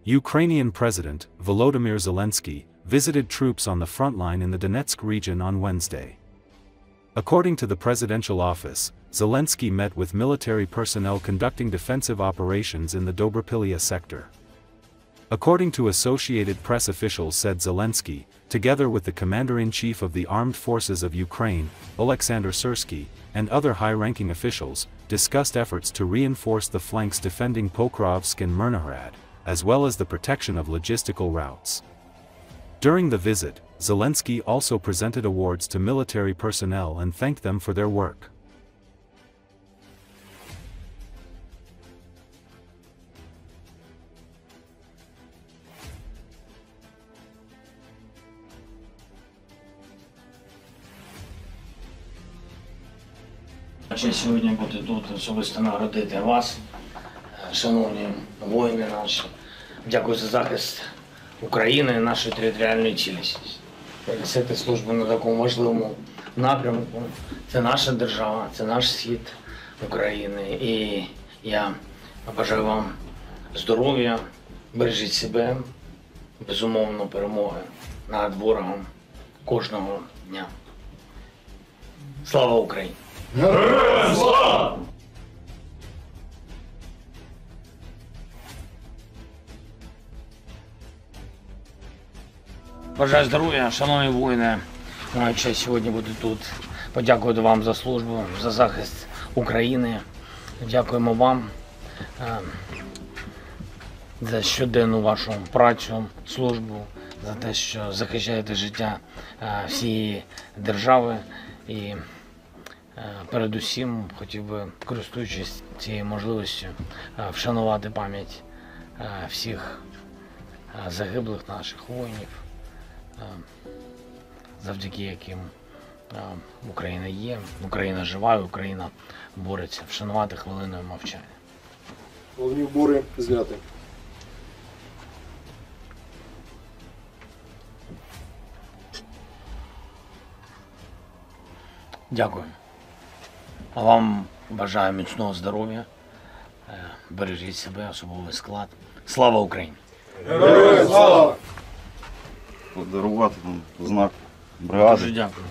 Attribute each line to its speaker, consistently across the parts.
Speaker 1: Ukrainian President Volodymyr Zelensky visited troops on the front line in the Donetsk region on Wednesday. According to the presidential office, Zelensky met with military personnel conducting defensive operations in the Dobropillia sector. According to Associated Press officials said Zelensky, together with the Commander-in-Chief of the Armed Forces of Ukraine, Oleksandr Syrsky, and other high-ranking officials, discussed efforts to reinforce the flanks defending Pokrovsk and Myrnohrad, as well as the protection of logistical routes. During the visit, Zelensky also presented awards to military personnel and thanked them for their work.
Speaker 2: Честь сьогодні бути тут, особисто нагородити вас, шановні воїни наші. Дякую за захист України і нашої територіальної цілісності. Несете службу на такому важливому напрямку. Це наша держава, це наш схід України. І я бажаю вам здоров'я, бережіть себе, безумовно перемоги над ворогом кожного дня. Слава Україні! Героям слава! Бажаю здоров'я, шановні воїни. Маю честь сьогодні бути тут. Подякувати вам за службу, за захист України. Дякуємо вам за щоденну вашу працю, службу, за те, що захищаєте життя всієї держави. І передусім хотів би, користуючись цією можливістю, вшанувати пам'ять всіх загиблих наших воїнів, завдяки яким Україна є, Україна жива, Україна бореться. Вшанувати хвилиною мовчання.
Speaker 3: Головні убори зняти.
Speaker 2: Дякую. А вам бажаю міцного здоров'я, бережіть себе, особовий склад. Слава Україні!
Speaker 3: Героям слава!
Speaker 4: Подарувати знак бригади.
Speaker 2: Дуже дякую.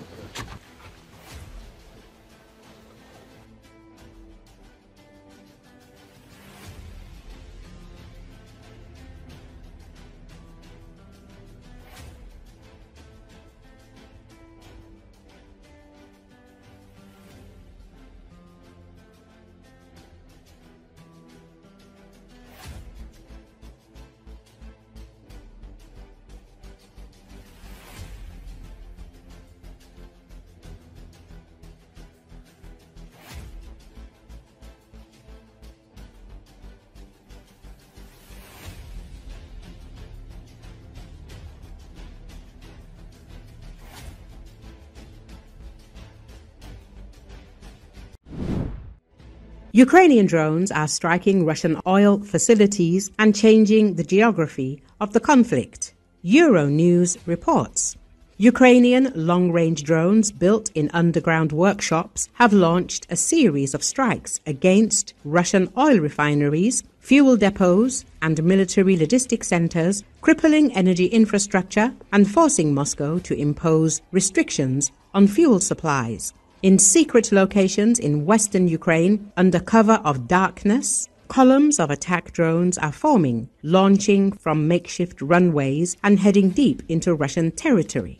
Speaker 5: Ukrainian drones are striking Russian oil facilities and changing the geography of the conflict, Euronews reports. Ukrainian long-range drones built in underground workshops have launched a series of strikes against Russian oil refineries, fuel depots, and military logistic centers, crippling energy infrastructure and forcing Moscow to impose restrictions on fuel supplies. In secret locations in western Ukraine, under cover of darkness, columns of attack drones are forming, launching from makeshift runways and heading deep into Russian territory.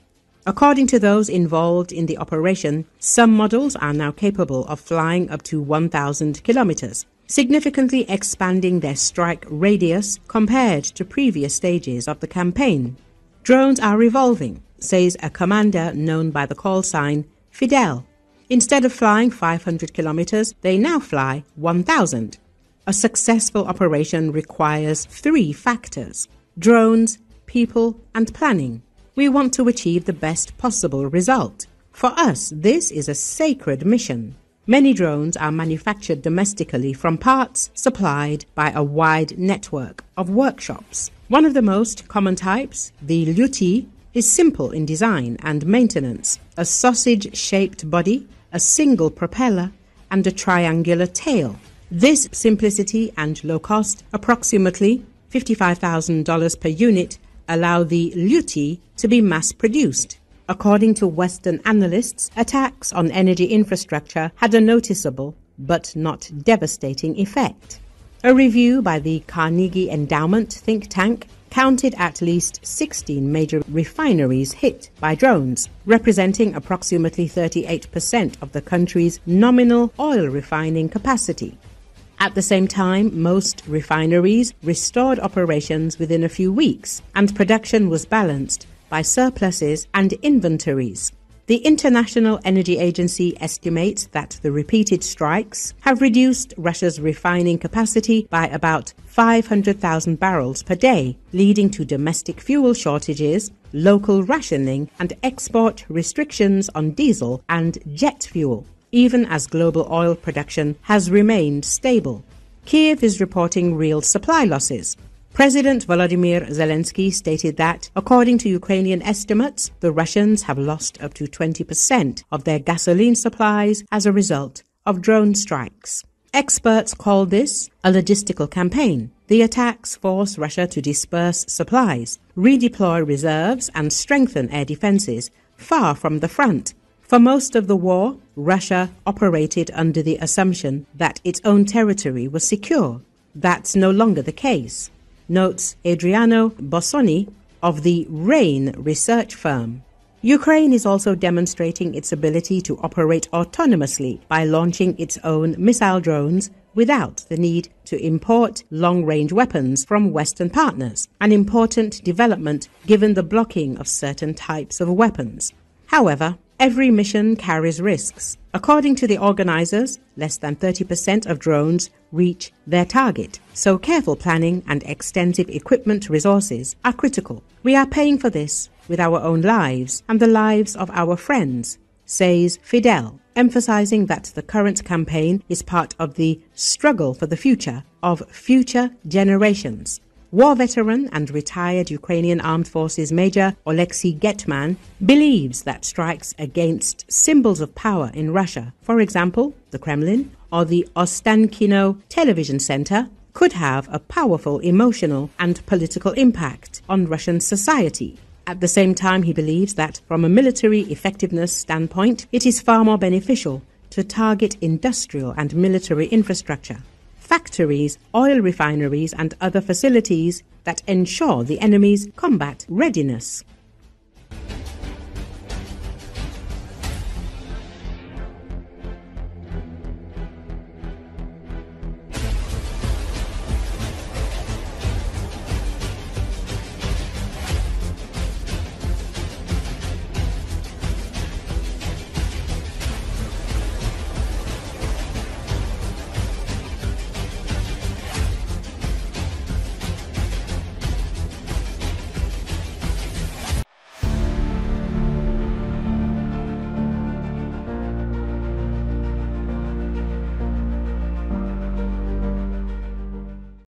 Speaker 5: According to those involved in the operation, some models are now capable of flying up to 1,000 kilometers, significantly expanding their strike radius compared to previous stages of the campaign. Drones are revolving, says a commander known by the call sign Fidel. Instead of flying 500 kilometers, they now fly 1,000. A successful operation requires 3 factors: drones, people, and planning. We want to achieve the best possible result. For us, this is a sacred mission. Many drones are manufactured domestically from parts supplied by a wide network of workshops. One of the most common types, the Luti, is simple in design and maintenance: a sausage-shaped body, a single propeller, and a triangular tail. This simplicity and low cost, approximately $55,000 per unit allow the Lyuti to be mass-produced. According to Western analysts, attacks on energy infrastructure had a noticeable but not devastating effect. A review by the Carnegie Endowment think tank counted at least 16 major refineries hit by drones, representing approximately 38% of the country's nominal oil refining capacity. At the same time, most refineries restored operations within a few weeks, and production was balanced by surpluses and inventories. The International Energy Agency estimates that the repeated strikes have reduced Russia's refining capacity by about 500,000 barrels per day, leading to domestic fuel shortages, local rationing, and export restrictions on diesel and jet fuel, even as global oil production has remained stable. Kiev is reporting real supply losses. President Volodymyr Zelensky stated that, according to Ukrainian estimates, the Russians have lost up to 20% of their gasoline supplies as a result of drone strikes. Experts call this a logistical campaign. The attacks force Russia to disperse supplies, redeploy reserves, and strengthen air defenses far from the front. For most of the war, Russia operated under the assumption that its own territory was secure. That's no longer the case, notes Adriano Bossoni of the RAIN research firm. Ukraine is also demonstrating its ability to operate autonomously by launching its own missile drones without the need to import long-range weapons from Western partners, an important development given the blocking of certain types of weapons. However, every mission carries risks. According to the organizers, less than 30% of drones reach their target, so careful planning and extensive equipment resources are critical. We are paying for this with our own lives and the lives of our friends, says Fidel, emphasizing that the current campaign is part of the struggle for the future of future generations. War veteran and retired Ukrainian Armed Forces Major Oleksiy Getman believes that strikes against symbols of power in Russia, for example, the Kremlin or the Ostankino television center, could have a powerful emotional and political impact on Russian society. At the same time, he believes that from a military effectiveness standpoint, it is far more beneficial to target industrial and military infrastructure, factories, oil refineries, and other facilities that ensure the enemy's combat readiness.